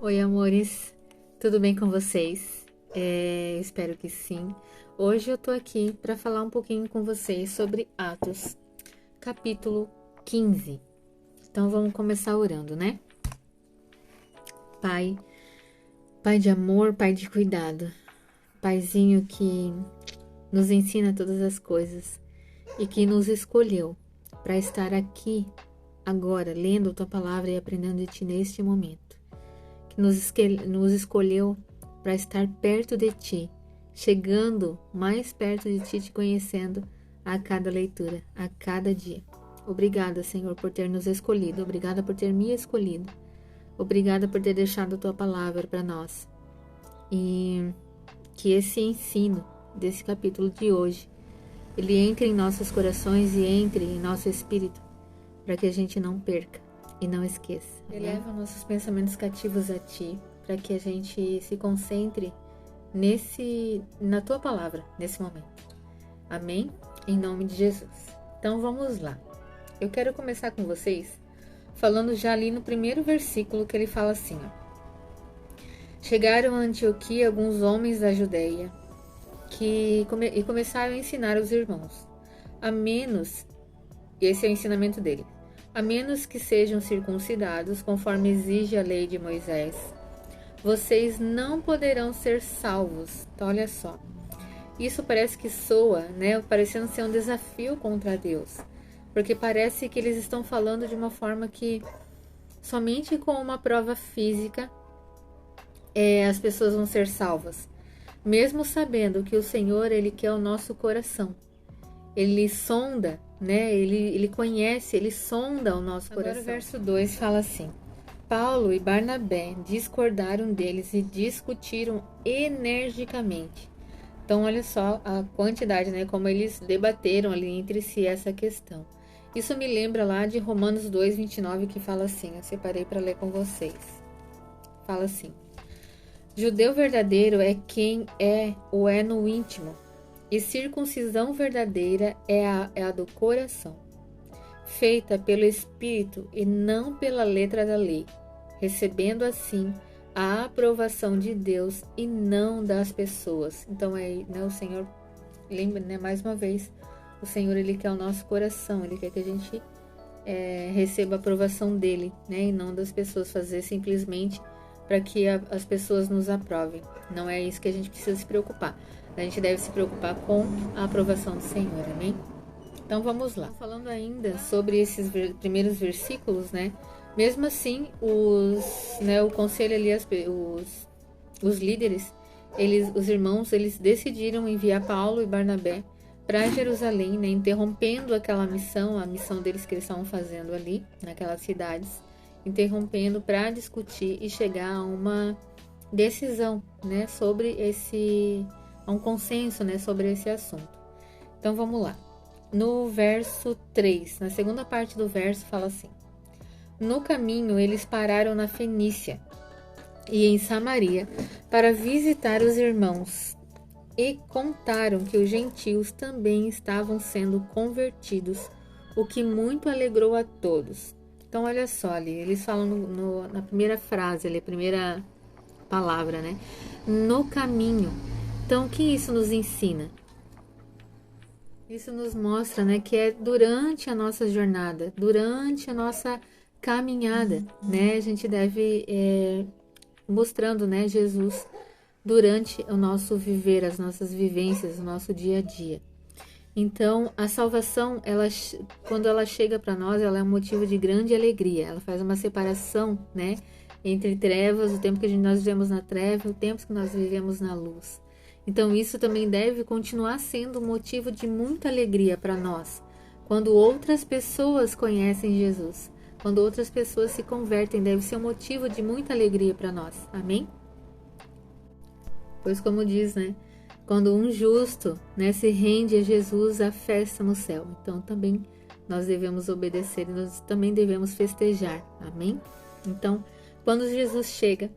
Oi, amores, tudo bem com vocês? Espero que sim. Hoje eu tô aqui para falar um pouquinho com vocês sobre Atos, capítulo 15. Então vamos começar orando, né? Pai, Pai de amor, Pai de cuidado, Paizinho que nos ensina todas as coisas e que nos escolheu para estar aqui agora, lendo a Tua Palavra e aprendendo de Ti neste momento. Que nos escolheu para estar perto de Ti, chegando mais perto de Ti, Te conhecendo a cada leitura, a cada dia. Obrigada, Senhor, por ter nos escolhido. Obrigada por ter me escolhido. Obrigada por ter deixado a Tua Palavra para nós. E que esse ensino desse capítulo de hoje, ele entre em nossos corações e entre em nosso espírito, para que a gente não perca e não esqueça. Eleva nossos pensamentos cativos a Ti, para que a gente se concentre na Tua Palavra, nesse momento. Amém? Em nome de Jesus. Então vamos lá. Eu quero começar com vocês falando já ali no primeiro versículo, que ele fala assim, ó. Chegaram a Antioquia alguns homens da Judeia e começaram a ensinar os irmãos. Esse é o ensinamento dele. A menos que sejam circuncidados, conforme exige a lei de Moisés, vocês não poderão ser salvos. Então, olha só. Isso parece que soa, né? Parecendo ser um desafio contra Deus. Porque parece que eles estão falando de uma forma que somente com uma prova física as pessoas vão ser salvas. Mesmo sabendo que o Senhor, Ele quer o nosso coração. Ele sonda, né? Ele conhece, Ele sonda o nosso coração. Agora o verso 2 fala assim. Paulo e Barnabé discordaram deles e discutiram energicamente. Então, olha só a quantidade, né? Como eles debateram ali entre si essa questão. Isso me lembra lá de Romanos 2, 29, que fala assim. Eu separei para ler com vocês. Fala assim. Judeu verdadeiro é quem é no íntimo, e circuncisão verdadeira é a do coração, feita pelo Espírito e não pela letra da lei, recebendo assim a aprovação de Deus e não das pessoas. Então, o Senhor, lembra, né, mais uma vez, o Senhor, Ele quer o nosso coração, Ele quer que a gente receba a aprovação dEle, né, e não das pessoas, fazer simplesmente para que as pessoas nos aprovem. Não é isso que a gente precisa se preocupar. A gente deve se preocupar com a aprovação do Senhor, amém? Então vamos lá. Falando ainda sobre esses primeiros versículos, né? Mesmo assim, o conselho ali, os líderes, os irmãos, eles decidiram enviar Paulo e Barnabé para Jerusalém, né? Interrompendo aquela missão, a missão deles que eles estavam fazendo ali, naquelas cidades, interrompendo para discutir e chegar a uma decisão, né, a um consenso, né, sobre esse assunto. Então vamos lá. No verso 3, na segunda parte do verso, fala assim: No caminho eles pararam na Fenícia e em Samaria para visitar os irmãos e contaram que os gentios também estavam sendo convertidos, o que muito alegrou a todos. Então, olha só ali, eles falam na primeira frase, ali, a primeira palavra, né? No caminho. Então, o que isso nos ensina? Isso nos mostra, né, que é durante a nossa jornada, durante a nossa caminhada, né? A gente deve mostrando, né, Jesus durante o nosso viver, as nossas vivências, o nosso dia a dia. Então, a salvação, quando ela chega para nós, ela é um motivo de grande alegria. Ela faz uma separação, né, entre trevas, o tempo que nós vivemos na treva, e o tempo que nós vivemos na luz. Então, isso também deve continuar sendo um motivo de muita alegria para nós, quando outras pessoas conhecem Jesus, quando outras pessoas se convertem, deve ser um motivo de muita alegria para nós. Amém? Pois como diz, né? Quando um justo, né, se rende a Jesus, a festa no céu. Então também nós devemos obedecer e nós também devemos festejar. Amém? Então, quando Jesus chega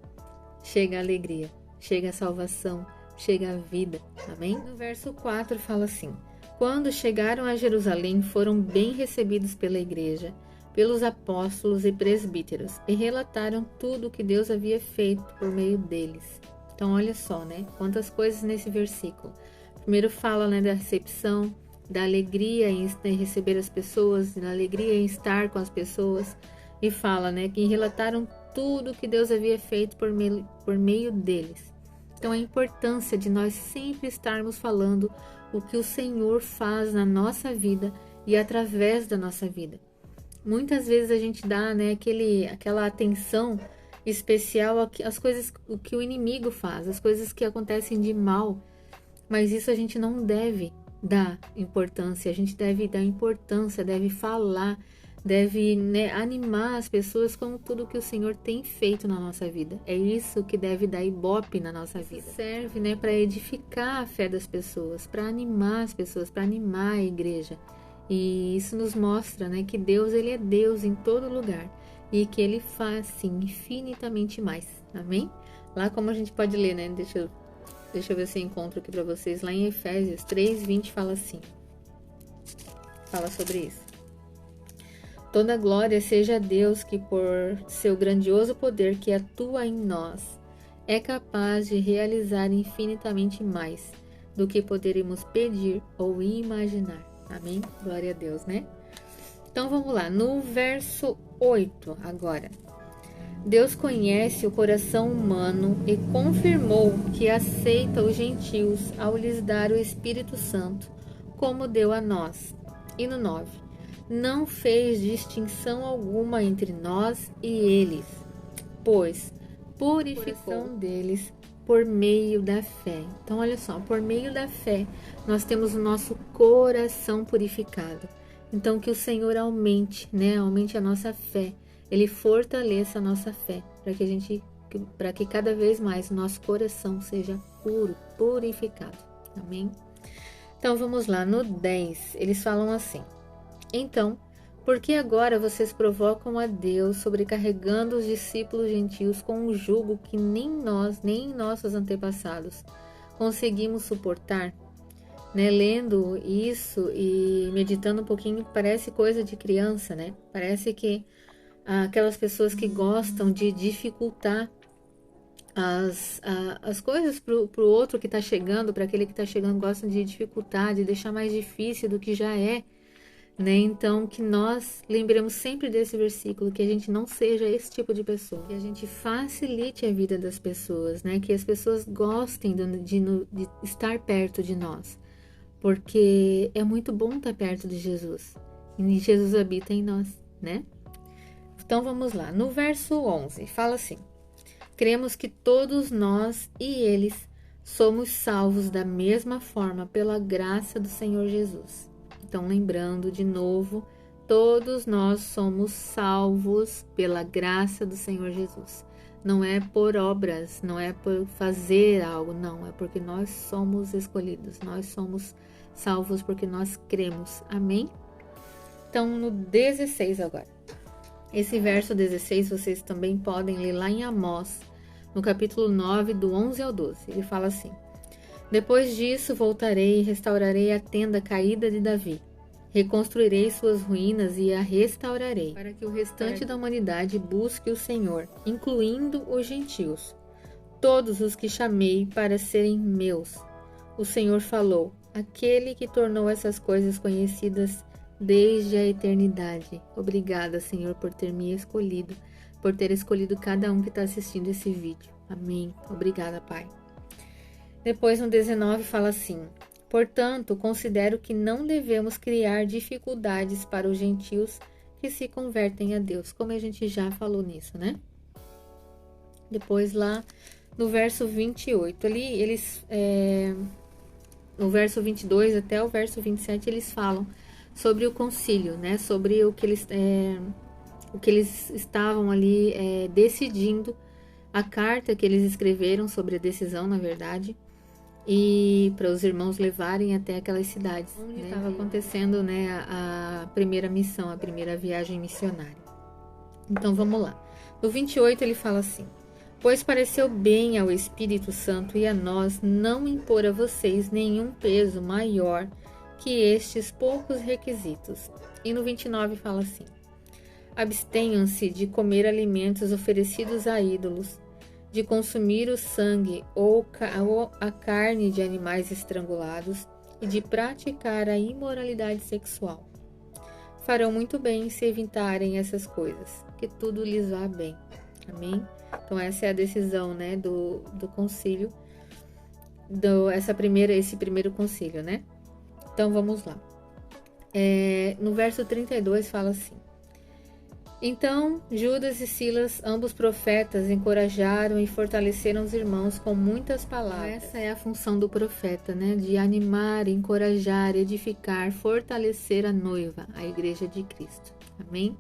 a alegria, chega a salvação, chega a vida. Amém? No verso 4 fala assim: Quando chegaram a Jerusalém, foram bem recebidos pela igreja, pelos apóstolos e presbíteros, e relataram tudo o que Deus havia feito por meio deles. Então, olha só, né? Quantas coisas nesse versículo. Primeiro fala, né, da recepção, da alegria em receber as pessoas, da alegria em estar com as pessoas, e fala, né, que relataram tudo o que Deus havia feito por meio deles. Então, a importância de nós sempre estarmos falando o que o Senhor faz na nossa vida e através da nossa vida. Muitas vezes a gente dá, né, aquela atenção especial às coisas o que o inimigo faz, as coisas que acontecem de mal, mas isso a gente não deve dar importância, a gente deve dar importância, deve falar, deve, né, animar as pessoas com tudo que o Senhor tem feito na nossa vida. É isso que deve dar ibope na nossa vida. Serve, né, para edificar a fé das pessoas, para animar as pessoas, para animar a igreja. E isso nos mostra, né, que Deus, ele é Deus em todo lugar e que ele faz, sim, infinitamente mais. Amém? Lá como a gente pode ler, né? Deixa eu ver se eu encontro aqui para vocês. Lá em Efésios 3:20 fala assim. Fala sobre isso. Toda glória seja a Deus que por seu grandioso poder que atua em nós é capaz de realizar infinitamente mais do que poderíamos pedir ou imaginar. Amém? Glória a Deus, né? Então vamos lá, no verso 8 agora. Deus conhece o coração humano e confirmou que aceita os gentios ao lhes dar o Espírito Santo, como deu a nós. E no 9, não fez distinção alguma entre nós e eles, pois purificou deles por meio da fé. Então, olha só, por meio da fé, nós temos o nosso coração purificado. Então, que o Senhor aumente, né? Aumente a nossa fé. Ele fortaleça a nossa fé, para que cada vez mais o nosso coração seja puro, purificado. Amém? Então, vamos lá, no 10, eles falam assim. Então, por que agora vocês provocam a Deus, sobrecarregando os discípulos gentios com um jugo que nem nós, nem nossos antepassados conseguimos suportar? Né? Lendo isso e meditando um pouquinho, parece coisa de criança, né? Parece que aquelas pessoas que gostam de dificultar as coisas para o outro que está chegando, para aquele que está chegando, gostam de dificultar, de deixar mais difícil do que já é. Né? Então, que nós lembremos sempre desse versículo, que a gente não seja esse tipo de pessoa, que a gente facilite a vida das pessoas, né? Que as pessoas gostem de estar perto de nós, porque é muito bom estar perto de Jesus, e Jesus habita em nós, né? Então, vamos lá, no verso 11, fala assim, cremos que todos nós e eles somos salvos da mesma forma pela graça do Senhor Jesus. Então, lembrando de novo, todos nós somos salvos pela graça do Senhor Jesus. Não é por obras, não é por fazer algo, não. É porque nós somos escolhidos, nós somos salvos porque nós cremos. Amém? Então, no 16 agora. Esse verso 16 vocês também podem ler lá em Amós, no capítulo 9, do 11 ao 12. Ele fala assim. Depois disso voltarei e restaurarei a tenda caída de Davi. Reconstruirei suas ruínas e a restaurarei, para que o restante da humanidade busque o Senhor, incluindo os gentios, todos os que chamei para serem meus. O Senhor falou, aquele que tornou essas coisas conhecidas desde a eternidade. Obrigada, Senhor, por ter me escolhido, por ter escolhido cada um que está assistindo esse vídeo. Amém. Obrigada, Pai. Depois no 19 fala assim, portanto, considero que não devemos criar dificuldades para os gentios que se convertem a Deus, como a gente já falou nisso, né? Depois lá no verso 28, ali eles, no verso 22 até o verso 27, eles falam sobre o concílio, né? Sobre o que eles estavam ali decidindo, a carta que eles escreveram sobre a decisão, na verdade, e para os irmãos levarem até aquelas cidades onde estava acontecendo, né, a primeira missão, a primeira viagem missionária. Então vamos lá. No 28 ele fala assim, pois pareceu bem ao Espírito Santo e a nós não impor a vocês nenhum peso maior que estes poucos requisitos. E no 29 fala assim, Abstenham-se de comer alimentos oferecidos a ídolos, de consumir o sangue ou a carne de animais estrangulados e de praticar a imoralidade sexual. Farão muito bem se evitarem essas coisas, que tudo lhes vá bem. Amém? Então essa é a decisão, né, do concílio, esse primeiro concílio, né? Então vamos lá. No verso 32 fala assim: Então Judas e Silas, ambos profetas, encorajaram e fortaleceram os irmãos com muitas palavras. Essa é a função do profeta, né? De animar, encorajar, edificar, fortalecer a noiva, a igreja de Cristo. Amém?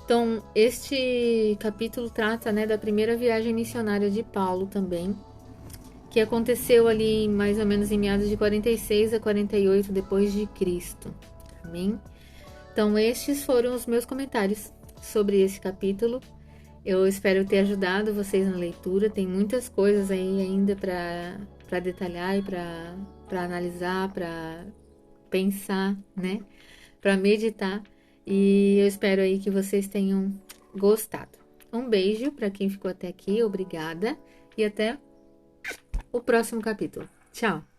Então, este capítulo trata, né, da primeira viagem missionária de Paulo também, que aconteceu ali mais ou menos em meados de 46 a 48 depois de Cristo. Amém? Então, estes foram os meus comentários sobre esse capítulo. Eu espero ter ajudado vocês na leitura. Tem muitas coisas aí ainda para detalhar e para analisar, para pensar, né? Para meditar. E eu espero aí que vocês tenham gostado. Um beijo para quem ficou até aqui. Obrigada. E até o próximo capítulo. Tchau!